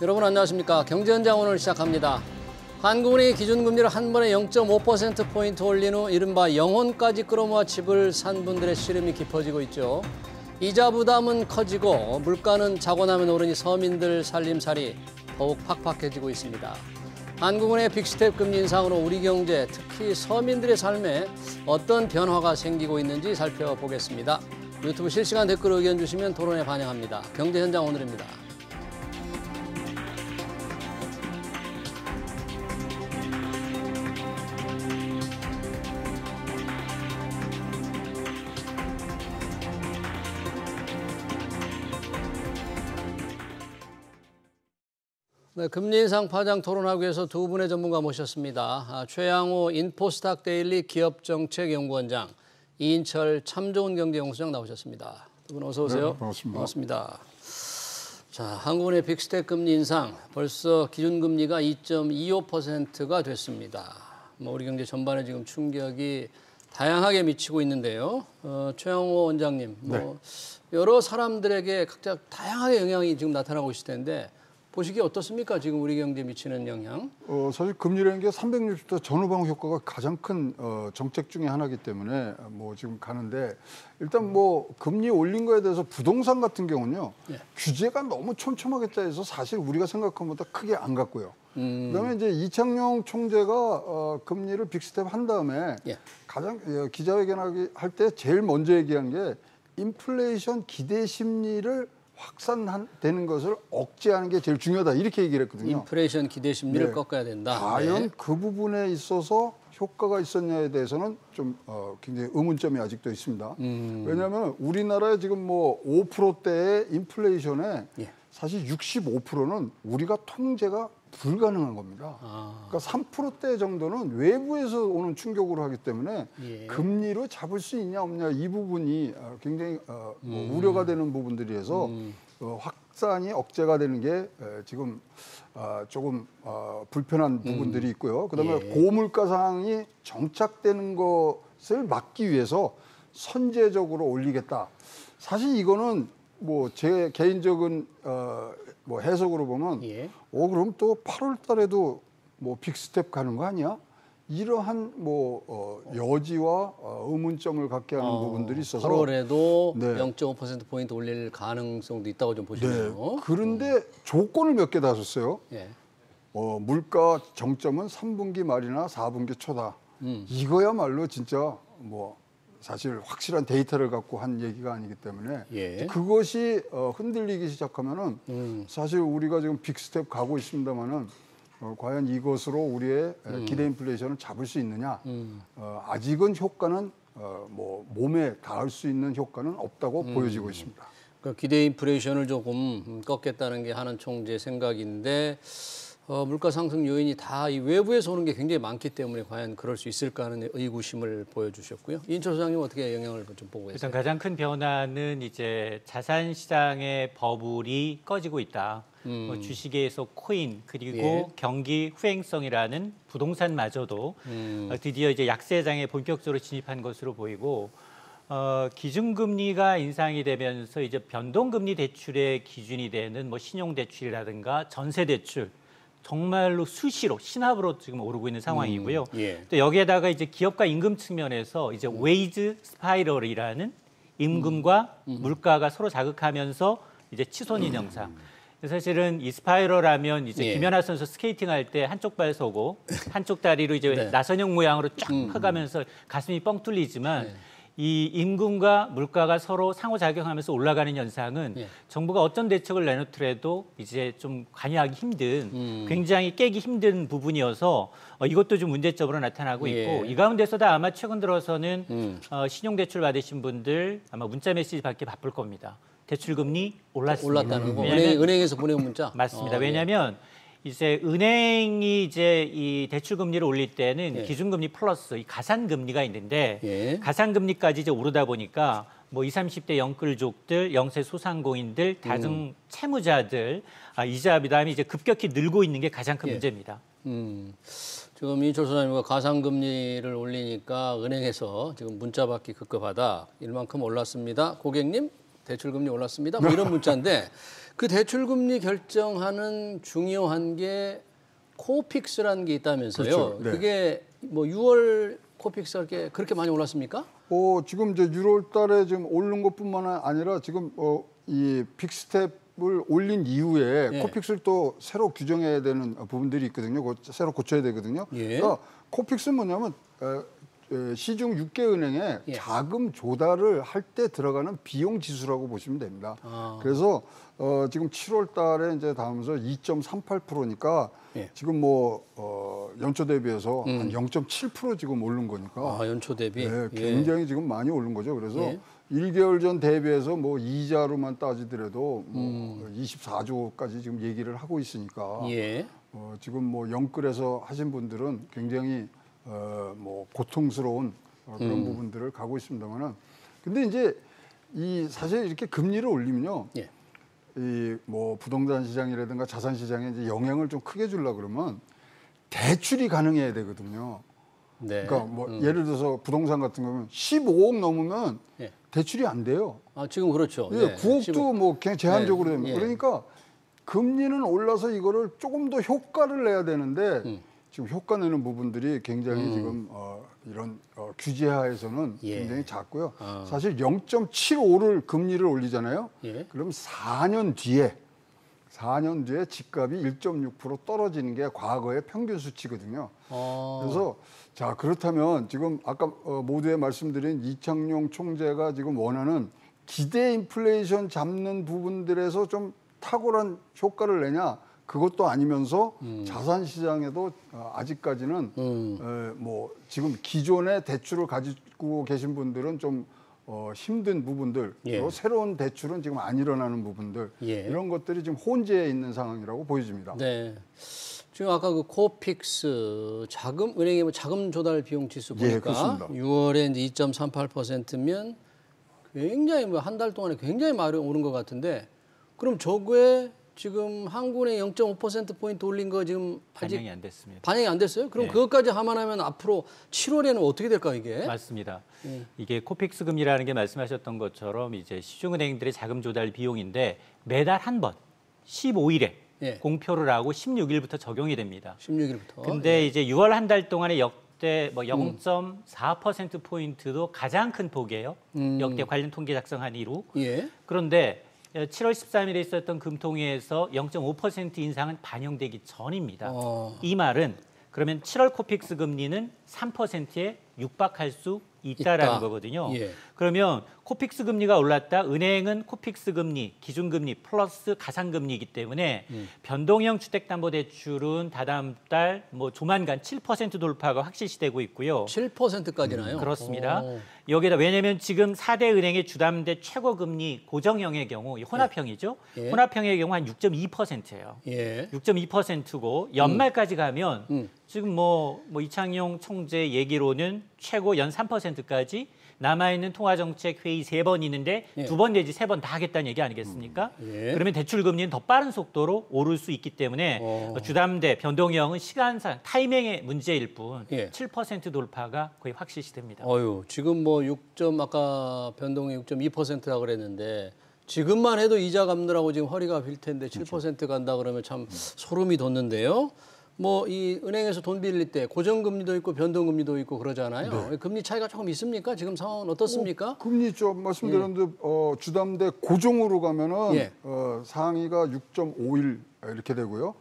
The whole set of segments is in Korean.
여러분 안녕하십니까. 경제현장 오늘 시작합니다. 한국은행이 기준금리를 한 번에 0.5%포인트 올린 후 이른바 영혼까지 끌어모아 집을 산 분들의 시름이 깊어지고 있죠. 이자 부담은 커지고 물가는 자고 나면 오르니 서민들 살림살이 더욱 팍팍해지고 있습니다. 한국은행의 빅스텝 금리 인상으로 우리 경제, 특히 서민들의 삶에 어떤 변화가 생기고 있는지 살펴보겠습니다. 유튜브 실시간 댓글 의견 주시면 토론에 반영합니다. 경제현장 오늘입니다. 네, 금리 인상 파장 토론하기 위해서 두 분의 전문가 모셨습니다. 최양호 인포스탁 데일리 기업정책연구원장, 이인철 참좋은 경제연구소장 나오셨습니다. 두 분 어서 오세요. 네, 반갑습니다. 반갑습니다. 자, 한국은행의 빅스텝 금리 인상, 벌써 기준금리가 2.25%가 됐습니다. 우리 경제 전반에 지금 충격이 다양하게 미치고 있는데요. 최양호 원장님, 네. 여러 사람들에게 각자 다양하게 영향이 지금 나타나고 있을 텐데 보시기에 어떻습니까? 지금 우리 경제에 미치는 영향? 사실 금리라는 게 360도 전후방 효과가 가장 큰 정책 중에 하나이기 때문에 지금 가는데 일단 금리 올린 거에 대해서 부동산 같은 경우는요. 예. 규제가 너무 촘촘하게 짜여서 사실 우리가 생각한 것보다 크게 안 갔고요. 그다음에 이제 이창용 총재가 금리를 빅스텝 한 다음에 예. 가장 기자회견 할 때 제일 먼저 얘기한 게 인플레이션 기대 심리를 확산되는 것을 억제하는 게 제일 중요하다 이렇게 얘기를 했거든요. 인플레이션 기대 심리를 네. 꺾어야 된다. 과연 네. 그 부분에 있어서 효과가 있었냐에 대해서는 좀 굉장히 의문점이 아직도 있습니다. 왜냐하면 우리나라에 지금 5%대의 인플레이션에 예. 사실 65%는 우리가 통제가 불가능한 겁니다. 그러니까 3%대 정도는 외부에서 오는 충격으로 하기 때문에 예. 금리로 잡을 수 있냐 없냐 이 부분이 굉장히 우려가 되는 부분들이어서 확산이 억제가 되는 게 지금 조금 불편한 부분들이 있고요. 그다음에 예. 고물가 상황이 정착되는 것을 막기 위해서 선제적으로 올리겠다. 사실 이거는 제 개인적인 해석으로 보면 예. 그럼 또 8월 달에도 빅스텝 가는 거 아니야? 이러한 여지와 의문점을 갖게 하는 부분들이 있어서 8월에도 네. 0.5%포인트 올릴 가능성도 있다고 좀 보시네요. 네. 그런데 조건을 몇 개 다셨어요. 예. 물가 정점은 3분기 말이나 4분기 초다. 이거야말로 진짜 사실 확실한 데이터를 갖고 한 얘기가 아니기 때문에 예. 그것이 흔들리기 시작하면은 사실 우리가 지금 빅스텝 가고 있습니다만은 과연 이것으로 우리의 기대 인플레이션을 잡을 수 있느냐? 아직은 효과는 몸에 닿을 수 있는 효과는 없다고 보여지고 있습니다. 그러니까 기대 인플레이션을 조금 꺾겠다는 게 하는 총재 생각인데. 물가 상승 요인이 다 이 외부에서 오는 게 굉장히 많기 때문에 과연 그럴 수 있을까 하는 의구심을 보여주셨고요. 이인철 소장님 어떻게 영향을 좀 보고 계세요? 일단 가장 큰 변화는 이제 자산 시장의 버블이 꺼지고 있다. 주식에서 코인 그리고 예. 경기 후행성이라는 부동산마저도 드디어 이제 약세장에 본격적으로 진입한 것으로 보이고. 기준금리가 인상이 되면서 이제 변동금리 대출의 기준이 되는 신용대출이라든가 전세대출 정말로 수시로 신압으로 지금 오르고 있는 상황이고요. 예. 또 여기에다가 이제 기업가 임금 측면에서 이제 웨이즈 스파이럴이라는 임금과 물가가 서로 자극하면서 이제 치솟는 영상. 사실은 이 스파이럴하면 이제 예. 김연아 선수 스케이팅할 때 한쪽 발 서고 한쪽 다리로 이제 네. 나선형 모양으로 쫙 펴가면서 가슴이 뻥 뚫리지만. 네. 이 임금과 물가가 서로 상호작용하면서 올라가는 현상은 예. 정부가 어떤 대책을 내놓더라도 이제 좀 관여하기 힘든 굉장히 깨기 힘든 부분이어서 이것도 좀 문제점으로 나타나고 있고 이 가운데서도 아마 최근 들어서는 신용대출 받으신 분들 아마 문자 메시지 받기 바쁠 겁니다. 대출금리 올랐습니다. 올랐다는 거. 은행에서 보내온 문자? 맞습니다. 왜냐하면 이제 은행이 이제 이 대출 금리를 올릴 때는 예. 기준금리 플러스 이 가산금리가 있는데 예. 가산금리까지 이제 오르다 보니까 20, 30대 영끌족들, 영세 소상공인들, 다중 채무자들 이자 부담이 이제 급격히 늘고 있는 게 가장 큰 문제입니다. 지금 이인철 소장님과 가산금리를 올리니까 은행에서 지금 문자 받기 급급하다. 이만큼 올랐습니다. 고객님 대출금리 올랐습니다. 뭐 이런 문자인데 그 대출금리 결정하는 중요한 게 코픽스라는 게 있다면서요. 그렇죠. 네. 그게 뭐 6월 코픽스가 그렇게 많이 올랐습니까? 지금 이제 6월 달에 지금 오른 것뿐만 아니라 지금 이 빅스텝을 올린 이후에 예. 코픽스를 또 새로 규정해야 되는 부분들이 있거든요. 그거 새로 고쳐야 되거든요. 예. 그러니까 코픽스는 뭐냐면 시중 6개 은행에 예. 자금 조달을 할 때 들어가는 비용 지수라고 보시면 됩니다. 그래서 지금 7월 달에 이제 다음서 2.38%니까 예. 지금 뭐 연초 대비해서 한 0.7% 지금 오른 거니까 연초 대비. 네, 굉장히 지금 많이 오른 거죠. 그래서 예. 1개월 전 대비해서 뭐 이자로만 따지더라도 뭐 24조까지 지금 얘기를 하고 있으니까 예. 지금 뭐 영끌에서 하신 분들은 굉장히 뭐 고통스러운 그런 부분들을 가고 있습니다만은 근데 이제 이 사실 이렇게 금리를 올리면요. 예. 이 뭐 부동산 시장이라든가 자산 시장에 이제 영향을 좀 크게 주려 그러면 대출이 가능해야 되거든요. 네. 그러니까 뭐 예를 들어서 부동산 같은 거면 15억 넘으면 예. 대출이 안 돼요. 지금 그렇죠. 예, 네. 9억도 15. 뭐 그냥 제한적으로 네. 됩니다. 예. 그러니까 금리는 올라서 이거를 조금 더 효과를 내야 되는데 지금 효과 내는 부분들이 굉장히 지금 이런 규제하에서는 예. 굉장히 작고요. 사실 0.75를 금리를 올리잖아요. 예. 그럼 4년 뒤에 집값이 1.6% 떨어지는 게 과거의 평균 수치거든요. 그래서 자 그렇다면 지금 아까 모두에 말씀드린 이창용 총재가 지금 원하는 기대 인플레이션 잡는 부분들에서 좀 탁월한 효과를 내냐 그것도 아니면서 자산 시장에도 아직까지는 뭐 지금 기존의 대출을 가지고 계신 분들은 좀 힘든 부분들, 예. 또 새로운 대출은 지금 안 일어나는 부분들 예. 이런 것들이 지금 혼재해 있는 상황이라고 보여집니다. 네. 지금 아까 그 코픽스 은행의 뭐 자금 조달 비용 지수 예, 보니까 그렇습니다. 6월에 이제 2.38%면 굉장히 뭐 한 달 동안에 굉장히 많이 오른 것 같은데 그럼 저거에 지금 한국은행 0.5%포인트 올린 거 지금 아직 반영이 안 됐습니다. 반영이 안 됐어요? 그럼 네. 그것까지 감안하면 앞으로 7월에는 어떻게 될까 이게? 맞습니다. 이게 코픽스 금리라는 게 말씀하셨던 것처럼 이제 시중은행들의 자금 조달 비용인데 매달 한 번 15일에 예. 공표를 하고 16일부터 적용이 됩니다. 16일부터. 근데 이제 6월 한 달 동안에 역대 뭐 0.4% 포인트도 가장 큰 폭이에요. 역대 관련 통계 작성한 이후. 예. 그런데 7월 13일에 있었던 금통위에서 0.5% 인상은 반영되기 전입니다. 이 말은 그러면 7월 코픽스 금리는 3%에 육박할 수 있다라는 있다. 거거든요. 예. 그러면 코픽스 금리가 올랐다. 은행은 코픽스 금리, 기준금리 플러스 가상금리이기 때문에 변동형 주택담보대출은 다다음 달 뭐 조만간 7% 돌파가 확실시되고 있고요. 7%까지나요? 그렇습니다. 여기다 왜냐하면 지금 4대 은행의 주담대 최고금리 고정형의 경우 혼합형이죠. 예. 혼합형의 경우 한 6.2%예요. 예. 6.2%고 연말까지 가면 지금 뭐 이창용 총재 얘기로는 최고 연 3%까지 남아있는 통화정책회의 3번 있는데 예. 2번 내지 3번 다 하겠다는 얘기 아니겠습니까? 예. 그러면 대출금리는 더 빠른 속도로 오를 수 있기 때문에 주담대 변동형은 시간상 타이밍의 문제일 뿐 예. 7% 돌파가 거의 확실시됩니다. 지금 뭐 아까 변동이 6.2%라고 그랬는데 지금만 해도 이자 갚느라고 지금 허리가 빌 텐데 7% 간다 그러면 참 소름이 돋는데요. 뭐 이 은행에서 돈 빌릴 때 고정금리도 있고 변동금리도 있고 그러잖아요. 네. 금리 차이가 조금 있습니까? 지금 상황은 어떻습니까? 금리 좀 말씀드렸는데 주담대 고정으로 가면은 예. 상위가 6.51 이렇게 되고요.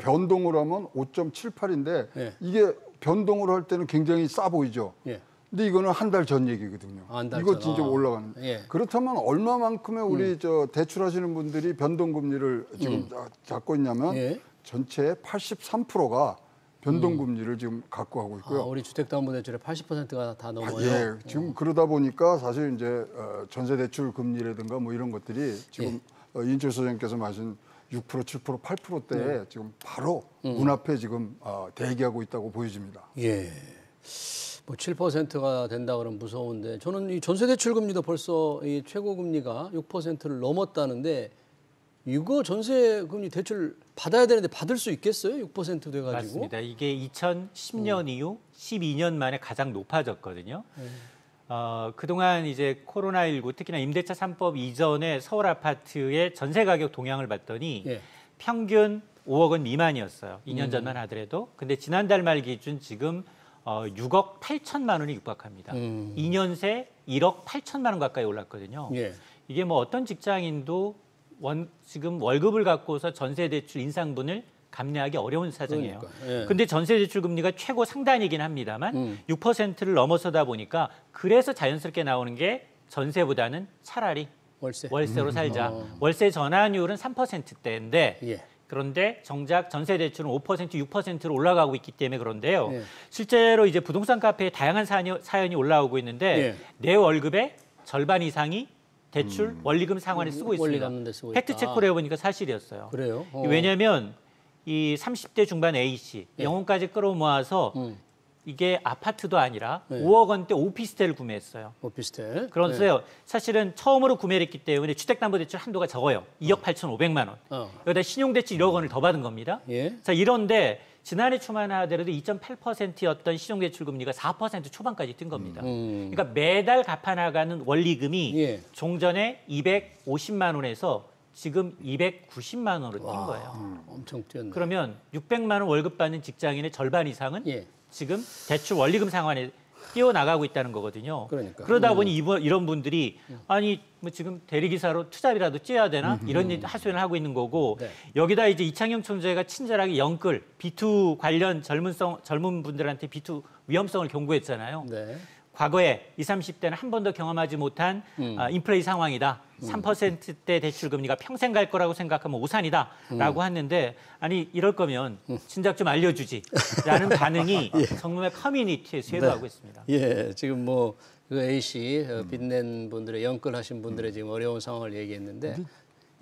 변동으로 하면 5.78인데 예. 이게 변동으로 할 때는 굉장히 싸 보이죠. 예. 근데 이거는 한 달 전 얘기거든요. 한 달 이거 전. 진짜 올라가는. 예. 그렇다면 얼마만큼의 우리 대출하시는 분들이 변동금리를 지금 잡고 있냐면 예. 전체의 83%가 변동금리를 지금 갖고 가고 있고요. 우리 주택담보대출의 80%가 다 넘어요. 예, 지금 그러다 보니까 사실 이제 전세대출 금리라든가 뭐 이런 것들이 지금 이인철 소장님께서 말씀 6%, 7%, 8%대에 지금 바로 문 앞에 지금 대기하고 있다고 보여집니다. 예. 뭐 7%가 된다 그러면 무서운데 저는 이 전세대출 금리도 벌써 이 최고 금리가 6%를 넘었다는데 이거 전세금리 대출 받아야 되는데 받을 수 있겠어요? 6% 돼가지고. 맞습니다. 이게 2010년 이후 12년 만에 가장 높아졌거든요. 그동안 이제 코로나19 특히나 임대차 3법 이전에 서울 아파트의 전세 가격 동향을 봤더니 예. 평균 5억 원 미만이었어요. 2년 전만 하더라도. 근데 지난달 말 기준 지금 6억 8천만 원이 육박합니다. 2년 새 1억 8천만 원 가까이 올랐거든요. 예. 이게 뭐 어떤 직장인도 지금 월급을 갖고서 전세 대출 인상분을 감내하기 어려운 사정이에요. 그러니까, 예. 근데 전세 대출 금리가 최고 상단이긴 합니다만 6%를 넘어서다 보니까 그래서 자연스럽게 나오는 게 전세보다는 차라리 월세로 살자. 월세 전환율은 3%대인데 예. 그런데 정작 전세 대출은 5%, 6%로 올라가고 있기 때문에 그런데요. 예. 실제로 이제 부동산 카페에 다양한 사연이 올라오고 있는데 예. 내 월급의 절반 이상이 대출 원리금 상환에 쓰고 원리 있습니다. 갚는 데 쓰고 팩트 있다. 체크를 해보니까 사실이었어요. 그래요? 왜냐하면 이 30대 중반 A씨 예. 영혼까지 끌어모아서 이게 아파트도 아니라 네. 5억 원대 오피스텔을 구매했어요. 오피스텔. 그런데요, 사실은 처음으로 구매를 했기 때문에 주택담보대출 한도가 적어요. 2억 8,500만 원. 여기다 신용대출 1억 원을 더 받은 겁니다. 예. 자, 이런데 지난해 초만 하더라도 2.8%였던 신용대출 금리가 4% 초반까지 뛴 겁니다. 그러니까 매달 갚아나가는 원리금이 예. 종전에 250만 원에서 지금 290만 원으로 뛴 거예요. 엄청 뛰었네. 그러면 600만 원 월급 받는 직장인의 절반 이상은 예. 지금 대출 원리금 상환에 뛰어나가고 있다는 거거든요. 그러니까. 그러다 보니 이런 분들이 아니 뭐 지금 대리기사로 투잡이라도 찌어야 되나 이런 하소연을 하고 있는 거고 네. 여기다 이제 이창용 총재가 친절하게 영끌 B2 관련 젊은 분들한테 B2 위험성을 경고했잖아요. 네. 과거에 20, 30대는 한 번도 경험하지 못한 인플레이 상황이다. 3%대 대출 금리가 평생 갈 거라고 생각하면 오산이다라고 했는데 아니 이럴 거면 진작 좀 알려주지라는 반응이 정말 커뮤니티에 쇄도하고 있습니다. 예, 지금 뭐 그 A 씨 빚낸 분들의 연끌하신 분들의 지금 어려운 상황을 얘기했는데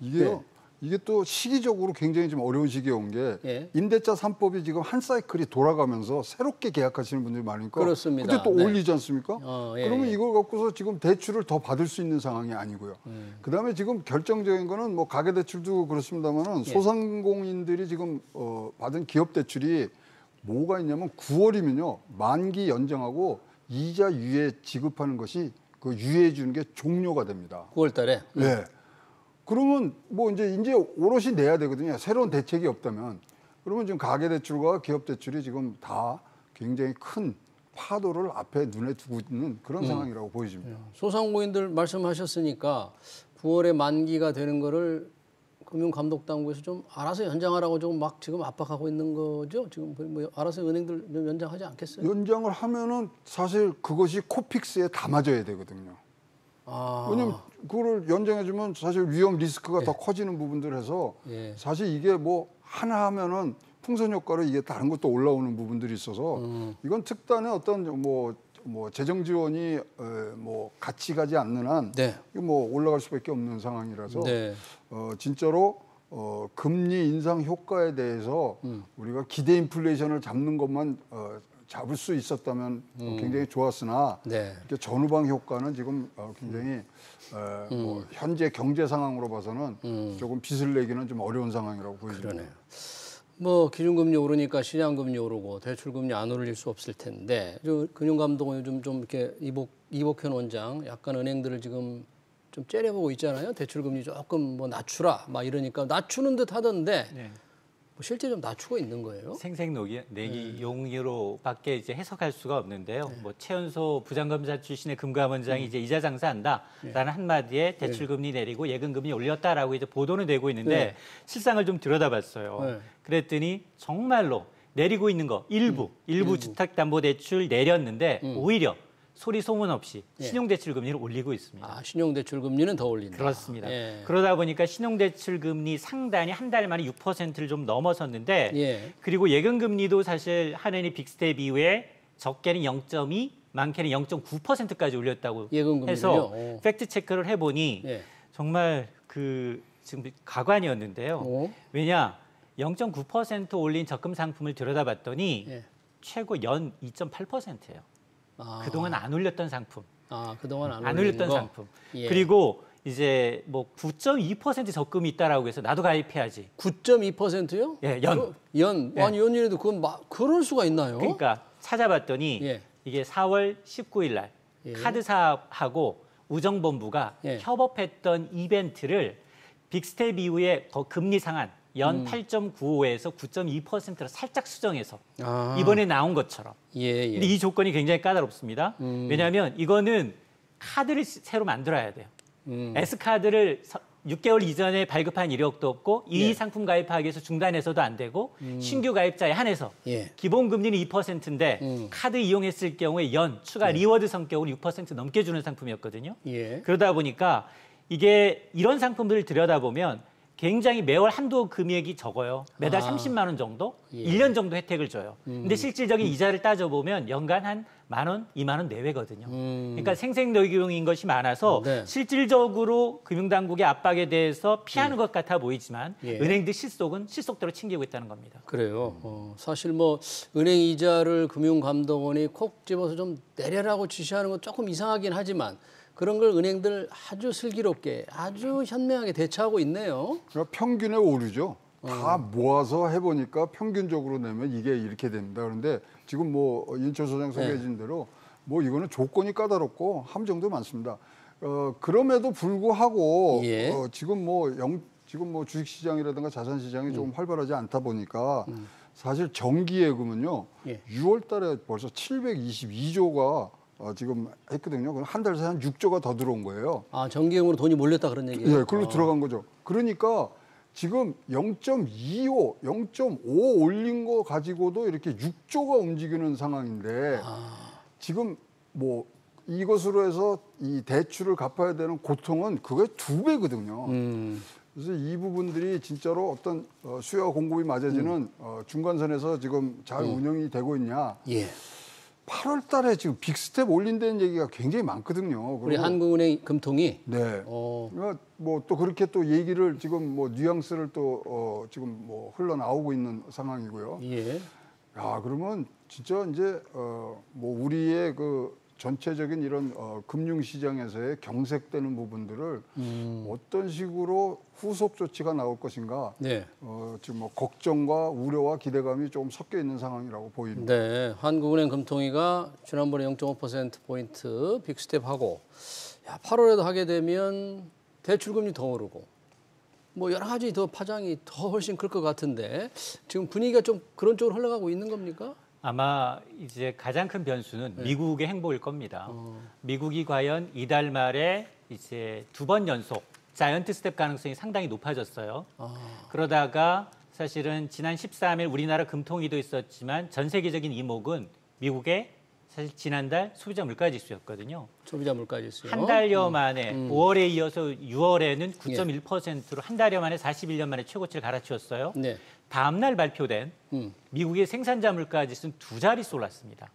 이게요. 이게 또 시기적으로 굉장히 좀 어려운 시기에 온 게 예. 임대차 3법이 지금 한 사이클이 돌아가면서 새롭게 계약하시는 분들이 많으니까 그렇습니다. 그때 또 네. 올리지 않습니까? 예, 그러면 예. 이걸 갖고서 지금 대출을 더 받을 수 있는 상황이 아니고요. 그다음에 지금 결정적인 거는 뭐 가계 대출도 그렇습니다만은 예. 소상공인들이 지금 받은 기업 대출이 뭐가 있냐면 9월이면요. 만기 연장하고 이자 유예 지급하는 것이 그 유예해 주는 게 종료가 됩니다. 9월 달에. 네. 그러면 뭐 이제 오롯이 내야 되거든요. 새로운 대책이 없다면. 그러면 지금 가계대출과 기업대출이 지금 다 굉장히 큰 파도를 앞에 눈에 두고 있는 그런 상황이라고 보여집니다. 소상공인들 말씀하셨으니까 9월에 만기가 되는 거를 금융감독당국에서 좀 알아서 연장하라고 좀 막 지금 압박하고 있는 거죠? 지금 뭐 알아서 은행들 좀 연장하지 않겠어요? 연장을 하면은 사실 그것이 코픽스에 담아져야 되거든요. 왜냐면 그거를 연장해주면 사실 위험 리스크가 더 커지는 부분들 해서 사실 이게 뭐 하나 하면은 풍선 효과로 이게 다른 것도 올라오는 부분들이 있어서 이건 특단의 어떤 뭐 재정 지원이 뭐 같이 가지 않는 한 이거 뭐 올라갈 수밖에 없는 상황이라서 진짜로 금리 인상 효과에 대해서 우리가 기대 인플레이션을 잡는 것만 잡을 수 있었다면 굉장히 좋았으나 전후방 효과는 지금 굉장히 뭐 현재 경제 상황으로 봐서는 조금 빚을 내기는 좀 어려운 상황이라고 보여집니다. 그러네요. 뭐 기준금리 오르니까 시장금리 오르고 대출금리 안 오를 수 없을 텐데 금융감독원 요즘 좀 이렇게 이복현 원장 약간 은행들을 지금 좀 째려보고 있잖아요. 대출금리 조금 뭐 낮추라 막 이러니까 낮추는 듯 하던데 뭐 실제 좀 낮추고 있는 거예요? 생색내기 용어로밖에 이제 해석할 수가 없는데요. 뭐 최연소 부장검사 출신의 금감원장이 이제 이자 장사한다라는 한마디에 대출금리 내리고 예금금리 올렸다라고 이제 보도는 되고 있는데 실상을 좀 들여다봤어요. 그랬더니 정말로 내리고 있는 거 일부 주택담보대출 내렸는데 오히려 소리 소문 없이 신용대출 금리를 올리고 있습니다. 아, 신용대출 금리는 더 올린다. 그렇습니다. 그러다 보니까 신용대출 금리 상단이 한 달 만에 6%를 좀 넘어섰는데 그리고 예금금리도 사실 한은이 빅스텝 이후에 적게는 0.2, 많게는 0.9%까지 올렸다고 해서 팩트 체크를 해보니 정말 그 지금 가관이었는데요. 왜냐 0.9% 올린 적금 상품을 들여다봤더니 최고 연 2.8%예요. 그동안 안 올렸던 상품. 그동안 안 올렸던 거? 상품. 그리고 이제 뭐 9.2% 적금이 있다라고 해서 나도 가입해야지. 9.2%요? 예, 연. 아니 연이라도 그건 그럴 수가 있나요? 그러니까 찾아봤더니 이게 4월 19일 날 카드사하고 우정본부가 협업했던 이벤트를 빅스텝 이후에 금리 상한 연 8.95에서 9.2%로 살짝 수정해서 이번에 나온 것처럼. 근데 이 조건이 굉장히 까다롭습니다. 왜냐하면 이거는 카드를 새로 만들어야 돼요. S카드를 6개월 이전에 발급한 이력도 없고 이 상품 가입하기 위해서 중단해서도 안 되고 신규 가입자에 한해서 기본 금리는 2%인데 카드 이용했을 경우에 연 추가 리워드 성격으로 6% 넘게 주는 상품이었거든요. 그러다 보니까 이게 이런 상품들을 들여다보면 굉장히 매월 한도 금액이 적어요. 매달 30만 원 정도? 1년 정도 혜택을 줘요. 근데 실질적인 이자를 따져보면 연간 한 10,000원, 20,000원 내외거든요. 그러니까 생색내기용인 것이 많아서 실질적으로 금융당국의 압박에 대해서 피하는 것 같아 보이지만 은행들 실속은 실속대로 챙기고 있다는 겁니다. 그래요. 사실 뭐 은행 이자를 금융감독원이 콕 집어서 좀 내려라고 지시하는 건 조금 이상하긴 하지만 그런 걸 은행들 아주 슬기롭게 아주 현명하게 대처하고 있네요. 그러니까 평균에 오르죠. 다 모아서 해보니까 평균적으로 내면 이게 이렇게 됩니다. 그런데 지금 뭐 인철 소장 소개해 준 대로 뭐 이거는 조건이 까다롭고 함정도 많습니다. 그럼에도 불구하고 지금 뭐 주식시장이라든가 자산시장이 조금 활발하지 않다 보니까 사실 정기예금은요 6월 달에 벌써 722조가 지금 했거든요. 그럼 한 달 새에 한 6조가 더 들어온 거예요. 아, 정기예금으로 돈이 몰렸다 그런 얘기예요? 네, 그걸로 들어간 거죠. 그러니까 지금 0.25, 0.5 올린 거 가지고도 이렇게 6조가 움직이는 상황인데 지금 뭐 이것으로 해서 이 대출을 갚아야 되는 고통은 그거의 2배거든요. 그래서 이 부분들이 진짜로 어떤 수요와 공급이 맞아지는 중간선에서 지금 잘 운영이 되고 있냐. 8월 달에 지금 빅스텝 올린다는 얘기가 굉장히 많거든요. 우리 한국은행 금통이? 네. 그러니까 뭐 또 그렇게 또 얘기를 지금 뭐 뉘앙스를 또 지금 뭐 흘러나오고 있는 상황이고요. 야, 그러면 진짜 이제 뭐 우리의 그 전체적인 이런 금융시장에서의 경색되는 부분들을 어떤 식으로 후속 조치가 나올 것인가 지금 뭐 걱정과 우려와 기대감이 조금 섞여 있는 상황이라고 보입니다. 네, 한국은행 금통위가 지난번에 0.5%포인트 빅스텝하고 8월에도 하게 되면 대출금리 더 오르고 뭐 여러 가지 더 파장이 더 훨씬 클 것 같은데 지금 분위기가 좀 그런 쪽으로 흘러가고 있는 겁니까? 아마 이제 가장 큰 변수는 미국의 행보일 겁니다. 미국이 과연 이달 말에 이제 2번 연속 자이언트 스텝 가능성이 상당히 높아졌어요. 그러다가 사실은 지난 13일 우리나라 금통위도 있었지만 전 세계적인 이목은 미국의 사실 지난달 소비자 물가지수였거든요. 소비자 물가지수요. 한 달여 만에 5월에 이어서 6월에는 9.1%로 한 달여 만에 41년 만에 최고치를 갈아치웠어요. 다음 날 발표된 미국의 생산자 물가지수는 2자릿수 올랐습니다.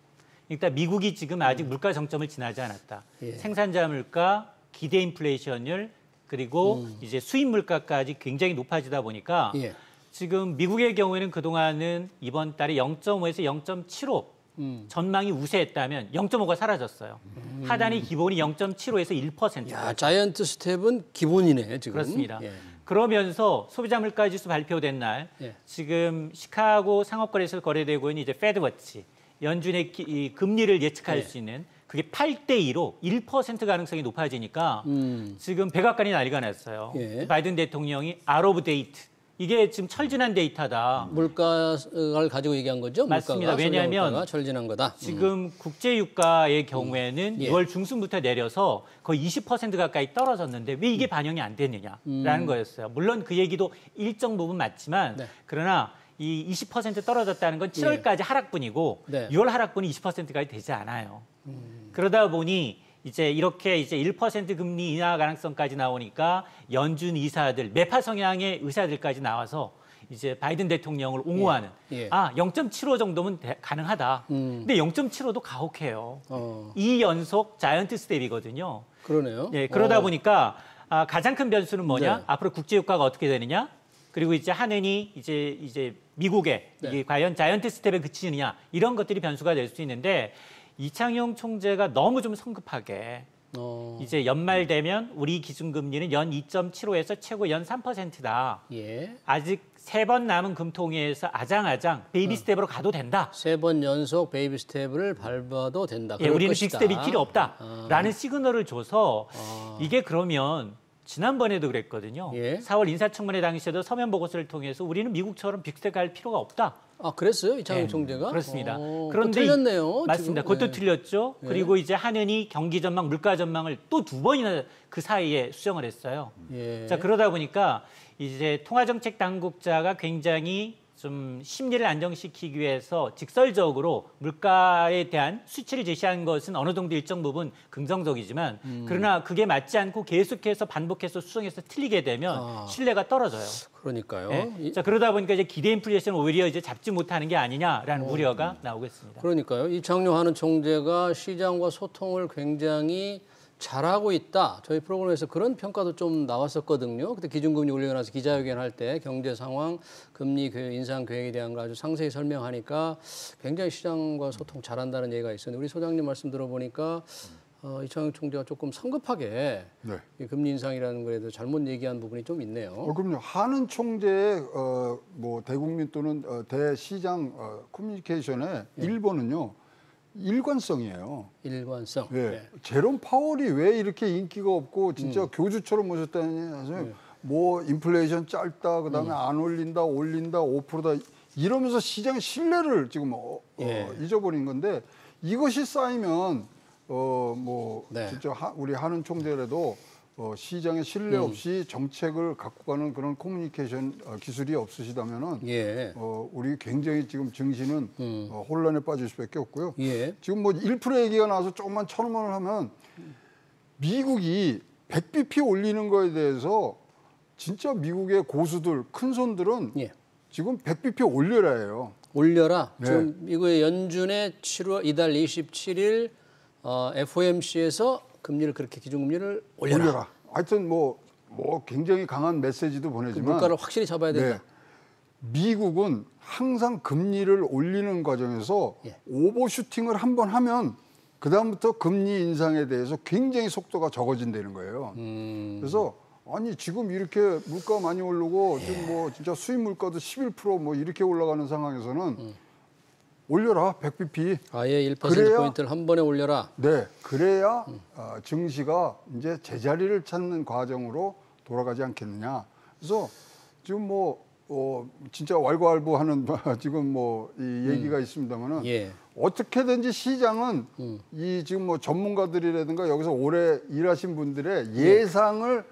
그러니까 미국이 지금 아직 물가 정점을 지나지 않았다. 생산자 물가, 기대 인플레이션율 그리고 이제 수입 물가까지 굉장히 높아지다 보니까 지금 미국의 경우에는 그동안은 이번 달에 0.5에서 0.75 전망이 우세했다면 0.5가 사라졌어요. 하단이 기본이 0.75에서 1%. 야, 자이언트 스텝은 기본이네, 지금. 그렇습니다. 그러면서 소비자 물가지수 발표된 날 지금 시카고 상업거래소에서 거래되고 있는 이제 페드워치 연준의 이 금리를 예측할 수 있는 그게 8대2로 1% 가능성이 높아지니까 지금 백악관이 난리가 났어요. 바이든 대통령이 out of date 이게 지금 철진한 데이터다. 물가를 가지고 얘기한 거죠? 맞습니다. 왜냐하면 철진한 거다. 지금 국제유가의 경우에는 6월 중순부터 내려서 거의 20% 가까이 떨어졌는데 왜 이게 반영이 안 됐느냐라는 거였어요. 물론 그 얘기도 일정 부분 맞지만 그러나 이 20% 떨어졌다는 건 7월까지 하락분이고 6월 하락분이 20%까지 되지 않아요. 그러다 보니 이제 이렇게 이제 1% 금리 인하 가능성까지 나오니까 연준 이사들, 매파 성향의 의사들까지 나와서 이제 바이든 대통령을 옹호하는 0.75 정도면 가능하다. 근데 0.75도 가혹해요. 2연속 자이언트 스텝이거든요. 그러네요. 그러다 보니까 가장 큰 변수는 뭐냐? 앞으로 국제유가가 어떻게 되느냐? 그리고 이제 한은이 이제 미국의 이게 과연 자이언트 스텝에 그치느냐 이런 것들이 변수가 될 수 있는데 이창용 총재가 너무 좀 성급하게 이제 연말 되면 우리 기준금리는 연 2.75에서 최고 연 3%다. 예. 아직 3번 남은 금통위에서 아장아장 베이비 스텝으로 가도 된다. 3번 연속 베이비 스텝을 밟아도 된다. 예, 우리는 빅 것이다. 스텝이 필요 없다라는 시그널을 줘서 이게 그러면 지난번에도 그랬거든요. 예. 4월 인사청문회 당시에도 서면 보고서를 통해서 우리는 미국처럼 빅 스텝 갈 필요가 없다. 아, 그랬어요? 이창용 네, 총재가? 그렇습니다. 그런데 틀렸네요. 맞습니다. 지금. 그것도 틀렸죠. 예. 그리고 이제 하느니 경기 전망, 물가 전망을 또 2번이나 그 사이에 수정을 했어요. 예. 자, 그러다 보니까 이제 통화정책 당국자가 굉장히 좀 심리를 안정시키기 위해서 직설적으로 물가에 대한 수치를 제시한 것은 어느 정도 일정 부분 긍정적이지만 그러나 그게 맞지 않고 계속해서 반복해서 수정해서 틀리게 되면 신뢰가 떨어져요. 그러니까요. 네? 자, 그러다 보니까 이제 기대 인플레이션 오히려 이제 잡지 못하는 게 아니냐라는 우려가 나오고 있습니다. 그러니까요. 이창용 하는 총재가 시장과 소통을 굉장히 잘하고 있다. 저희 프로그램에서 그런 평가도 좀 나왔었거든요. 그때 기준금리 올려놔서 기자회견 할 때 경제 상황, 금리 인상 계획에 대한 걸 아주 상세히 설명하니까 굉장히 시장과 소통 잘한다는 얘기가 있었는데 우리 소장님 말씀 들어보니까 이창용 총재가 조금 성급하게 네. 이 금리 인상이라는 거에 대해서 잘못 얘기한 부분이 좀 있네요. 그럼요. 하는 총재의 뭐 대국민 또는 대시장 커뮤니케이션의 1번은요. 일관성이에요. 일관성. 예. 네. 제롬 파월이 왜 이렇게 인기가 없고 진짜 교주처럼 모셨다니 뭐 인플레이션 짧다, 그다음에 안 올린다, 5%다 이러면서 시장의 신뢰를 지금 잊어버린 건데 이것이 쌓이면 뭐 네. 진짜 우리 하는 총재라도 시장의 신뢰 없이 정책을 갖고 가는 그런 커뮤니케이션 기술이 없으시다면은 예. 우리 굉장히 지금 증시는 혼란에 빠질 수밖에 없고요. 예. 지금 뭐 1% 얘기가 나와서 조금만 천원을 하면 미국이 100bp 올리는 거에 대해서 진짜 미국의 고수들, 큰 손들은 예. 지금 100bp 올려라 해요. 올려라. 네. 지금 미국의 연준의 이달 27일 FOMC에서 금리를 그렇게 기준금리를 올려라. 하여튼 뭐 굉장히 강한 메시지도 보내지만 물가를 확실히 잡아야 된다. 네. 미국은 항상 금리를 올리는 과정에서 예. 오버슈팅을 한번 하면 그다음부터 금리 인상에 대해서 굉장히 속도가 적어진다는 거예요. 그래서 아니 지금 이렇게 물가 많이 오르고 지금 뭐 진짜 수입 물가도 11% 이렇게 올라가는 상황에서는 올려라 100bp. 아예 1%포인트를 한 번에 올려라. 네, 그래야 증시가 이제 제자리를 찾는 과정으로 돌아가지 않겠느냐. 그래서 지금 진짜 왈가왈부하는 지금 이 얘기가 있습니다만은 예. 어떻게든지 시장은 이 지금 전문가들이라든가 여기서 오래 일하신 분들의 예상을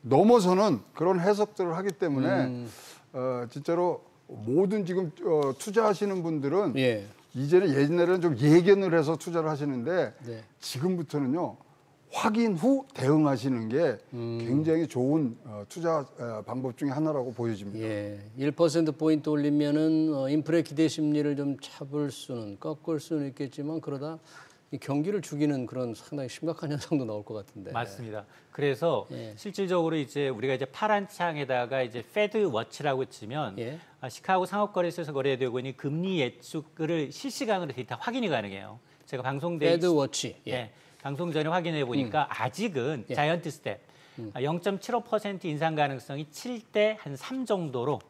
넘어서는 그런 해석들을 하기 때문에 진짜로 모든 지금 투자하시는 분들은 예. 이제는 옛날에는 좀 예견을 해서 투자를 하시는데 네. 지금부터는요 확인 후 대응하시는 게 굉장히 좋은 투자 방법 중에 하나라고 보여집니다. 예. 1%포인트 올리면은 인플레 기대 심리를 좀 잡을 수는 꺾을 수는 있겠지만 그러다 이 경기를 죽이는 그런 상당히 심각한 현상도 나올 것 같은데. 맞습니다. 그래서 예. 실질적으로 이제 우리가 이제 파란 창에다가 이제 페드 워치라고 치면 예. 시카고 상업거래소에서 거래되고 있는 금리 예측을 실시간으로 데이터 확인이 가능해요. 제가 페드 워치. 예. 예, 방송 전에 확인해 보니까 아직은 자이언트 스텝 0.75% 인상 가능성이 7대 한 3 정도로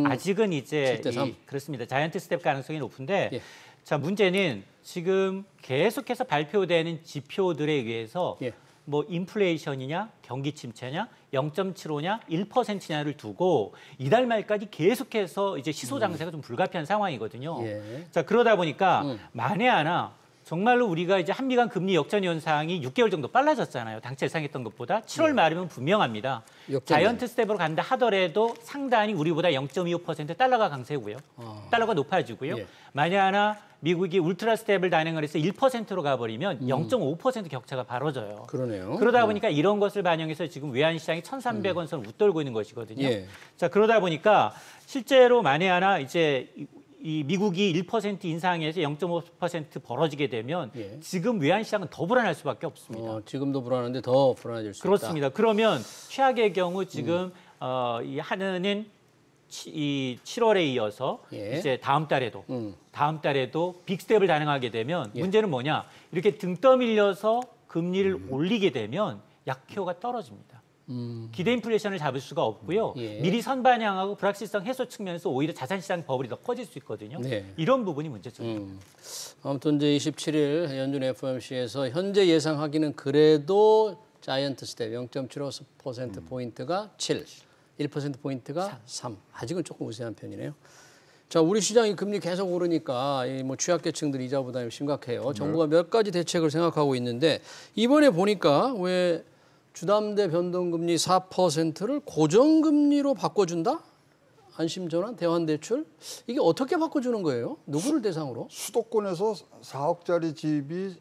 아직은 이제 7대 3. 그렇습니다. 자이언트 스텝 가능성이 높은데 예. 자 문제는 지금 계속해서 발표되는 지표들에 의해서 예. 뭐 인플레이션이냐 경기 침체냐 0.75냐 1%냐를 두고 이달 말까지 계속해서 이제 시소 장세가 좀 불가피한 상황이거든요. 예. 자 그러다 보니까 만에 하나 정말로 우리가 이제 한미 간 금리 역전 현상이 6개월 정도 빨라졌잖아요. 당초 예상했던 것보다 7월 말이면 분명합니다. 자이언트 스텝으로 간다 하더라도 상당히 우리보다 0.25% 달러가 강세고요. 달러가 높아지고요. 예. 만약 하나 미국이 울트라 스텝을 단행을 해서 1%로 가버리면 0.5% 격차가 벌어져요. 그러네요. 그러다 보니까 이런 것을 반영해서 지금 외환시장이 1,300원 선을 웃돌고 있는 것이거든요. 예. 자 그러다 보니까 실제로 만에 하나 이제 이 미국이 1% 인상해서 0.5% 벌어지게 되면 예. 지금 외환시장은 더 불안할 수밖에 없습니다. 지금도 불안한데 더 불안해질 수 그렇습니다. 그러면 최악의 경우 지금 이 하느는 이 7월에 이어서 예. 이제 다음 달에도 빅스텝을 단행하게 되면 문제는 뭐냐? 이렇게 등 떠밀려서 금리를 올리게 되면 약효가 떨어집니다. 기대 인플레이션을 잡을 수가 없고요. 예. 미리 선반영하고 불확실성 해소 측면에서 오히려 자산시장 버블이 더 커질 수 있거든요. 네. 이런 부분이 문제점입니다. 아무튼 이제 27일 연준 FOMC에서 현재 예상하기는 그래도 자이언트 스텝 0.75%포인트가 7, 1%포인트가 3. 아직은 조금 우세한 편이네요. 자, 우리 시장이 금리 계속 오르니까 이 뭐 취약계층들 이자 부담이 심각해요. 정부가 몇 가지 대책을 생각하고 있는데 이번에 보니까 왜 주담대 변동금리 4%를 고정금리로 바꿔준다? 안심전환, 대환대출? 이게 어떻게 바꿔주는 거예요? 누구를 대상으로? 수도권에서 4억짜리 집이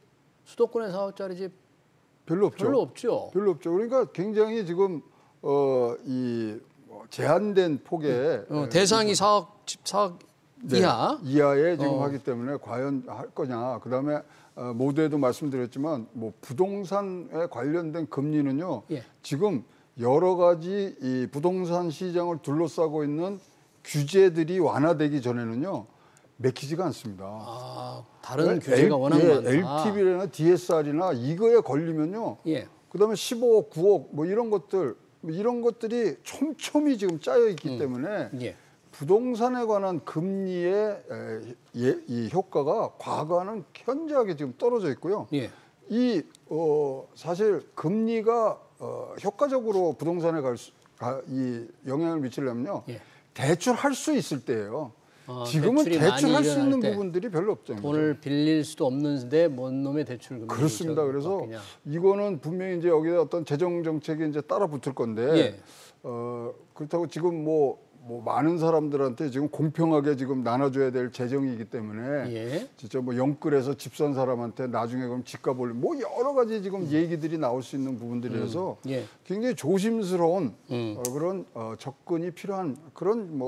수도권에 4억짜리 집 별로 없죠. 별로 없죠. 별로 없죠. 그러니까 굉장히 지금 이 제한된 폭의 대상이 4억, 집 4억 이하. 이하에 지금 하기 때문에 과연 할 거냐. 그다음에 모두에도 말씀드렸지만 뭐 부동산에 관련된 금리는요. 예. 지금 여러 가지 이 부동산 시장을 둘러싸고 있는 규제들이 완화되기 전에는요. 맥히지가 않습니다. 아, 다른 규제가 워낙 많다. LTV나 DSR이나 이거에 걸리면요. 예. 그다음에 15억, 9억 뭐 이런 것들이 촘촘히 지금 짜여 있기 때문에 예. 부동산에 관한 금리의 이 효과가 과거와는 현저하게 지금 떨어져 있고요. 예. 사실 금리가 효과적으로 부동산에 이 영향을 미치려면요. 예. 대출할 수 있을 때예요. 지금은 대출이 대출할 수 있는 때 부분들이 별로 없죠. 돈을 빌릴 수도 없는데 뭔 놈의 대출 금리 그렇습니다. 그래서 이거는 분명히 이제 여기에 어떤 재정 정책이 이제 따라 붙을 건데 예. 그렇다고 지금 뭐 많은 사람들한테 지금 공평하게 지금 나눠줘야 될 재정이기 때문에 예. 진짜 뭐 영끌해서 집 산 사람한테 나중에 그럼 집값 올리 뭐 여러 가지 지금 얘기들이 나올 수 있는 부분들이라서 예. 굉장히 조심스러운 그런 접근이 필요한 그런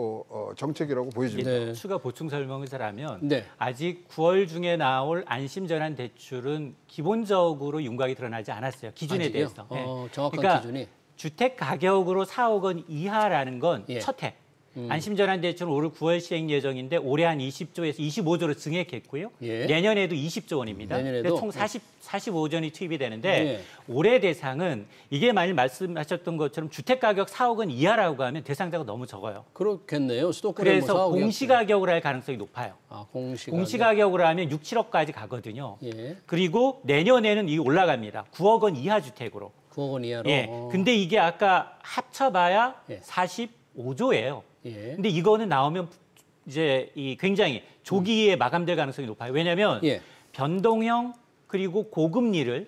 정책이라고 보여집니다. 네. 추가 보충 설명을 하면 네. 아직 9월 중에 나올 안심전환 대출은 기본적으로 윤곽이 드러나지 않았어요. 기준에 아직이요? 대해서. 정확한 그러니까 기준이. 주택 가격으로 4억 원 이하라는 건 예. 첫 해. 안심전환 대출은 올 9월 시행 예정인데 올해 한 20조에서 25조로 증액했고요. 예. 내년에도 20조 원입니다. 내년에도? 총 45조 원이 투입이 되는데 예. 올해 대상은 이게 만일 말씀하셨던 것처럼 주택 가격 4억 원 이하라고 하면 대상자가 너무 적어요. 그렇겠네요. 수도권에 그래서 뭐 4억이었어요. 공시가격으로 할 가능성이 높아요. 공시가격. 공시가격으로 하면 6, 7억까지 가거든요. 예. 그리고 내년에는 이게 올라갑니다. 9억 원 이하 주택으로. 9억 원 이하로. 예. 근데 이게 아까 합쳐봐야 예. 45조예요. 예. 근데 이거는 나오면 이제 굉장히 조기에 마감될 가능성이 높아요. 왜냐하면 예. 변동형 그리고 고금리를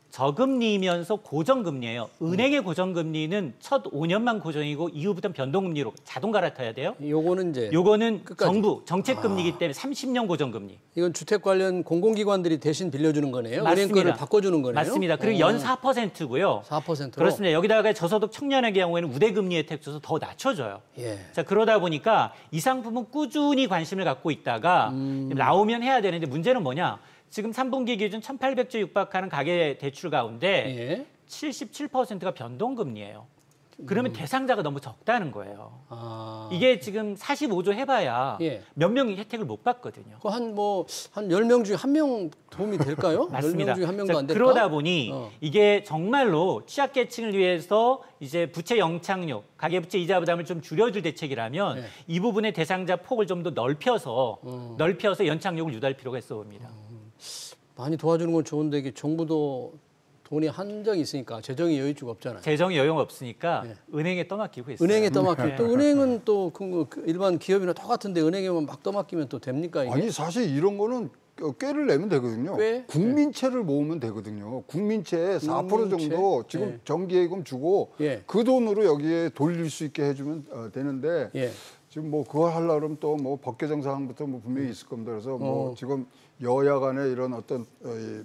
저금리면서 고정금리예요. 은행의 고정금리는 첫 5년만 고정이고 이후부터는 변동금리로 자동 갈아타야 돼요. 요거는 이제 요거는 끝까지. 정부 정책금리이기 때문에 30년 고정금리. 이건 주택 관련 공공기관들이 대신 빌려주는 거네요. 맞습니다. 은행 거를 바꿔주는 거네요. 맞습니다. 그리고 연 4%고요. 4%로. 그렇습니다. 여기다가 저소득 청년의 경우에는 우대금리 혜택 줘서 더 낮춰줘요. 예. 자, 그러다 보니까 이 상품은 꾸준히 관심을 갖고 있다가 나오면 해야 되는데 문제는 뭐냐? 지금 3분기 기준 1,800조 육박하는 가계 대출 가운데 예. 77%가 변동금리예요. 그러면 대상자가 너무 적다는 거예요. 아. 이게 지금 45조 해봐야 예. 몇 명이 혜택을 못 받거든요. 한 10명 중에 1명 도움이 될까요? 맞습니다. 10명 중에 1명도 자, 안 될까? 그러다 보니 이게 정말로 취약계층을 위해서 이제 부채 영착륙, 가계부채 이자 부담을 좀 줄여줄 대책이라면 네. 이 부분의 대상자 폭을 좀 더 넓혀서 연착륙을 유도할 필요가 있어 봅니다. 많이 도와주는 건 좋은데 이게 정부도 돈이 한정이 있으니까 재정이 여유주가 없잖아요. 재정이 여유가 없으니까 네. 은행에 떠맡기고 있어요. 은행에 떠맡기고 또 은행은 또 일반 기업이나 똑같은데 은행에만 막 떠맡기면 또 됩니까 이게? 아니 사실 이런 거는 꾀를 내면 되거든요. 꽤? 국민채를 모으면 되거든요. 국민채 4% 정도 지금 예. 정기예금 주고 예. 그 돈으로 여기에 돌릴 수 있게 해주면 되는데 예. 지금 뭐 그걸 하려면 또 뭐 법개정 사항부터 뭐 분명히 있을 겁니다. 그래서 뭐 지금 여야 간에 이런 어떤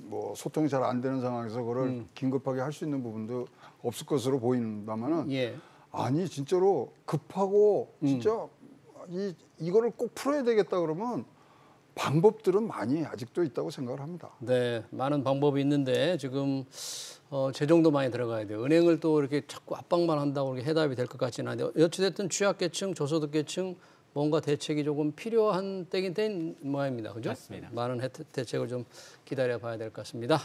뭐 소통이 잘 안 되는 상황에서 그걸 긴급하게 할 수 있는 부분도 없을 것으로 보인다면은 예. 아니 진짜로 급하고 진짜 이거를 꼭 풀어야 되겠다 그러면 방법들은 많이 아직도 있다고 생각을 합니다. 네, 많은 방법이 있는데 지금 재정도 많이 들어가야 돼요. 은행을 또 이렇게 자꾸 압박만 한다고 이렇게 해답이 될 것 같지는 않은데 어찌됐든 취약계층, 저소득계층 뭔가 대책이 조금 필요한 때긴 때인 모양입니다. 그죠? 맞습니다. 많은 대책을 좀 기다려봐야 될 것 같습니다.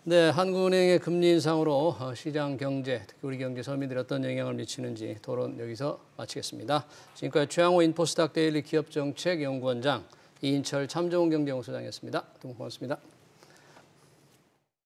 네, 한국은행의 금리 인상으로 시장 경제, 특히 우리 경제 서민들이 어떤 영향을 미치는지 토론 여기서 마치겠습니다. 지금까지 최양호 인포스닥 데일리 기업정책 연구원장, 이인철 참좋은경제연구소장이었습니다. 두 분 고맙습니다.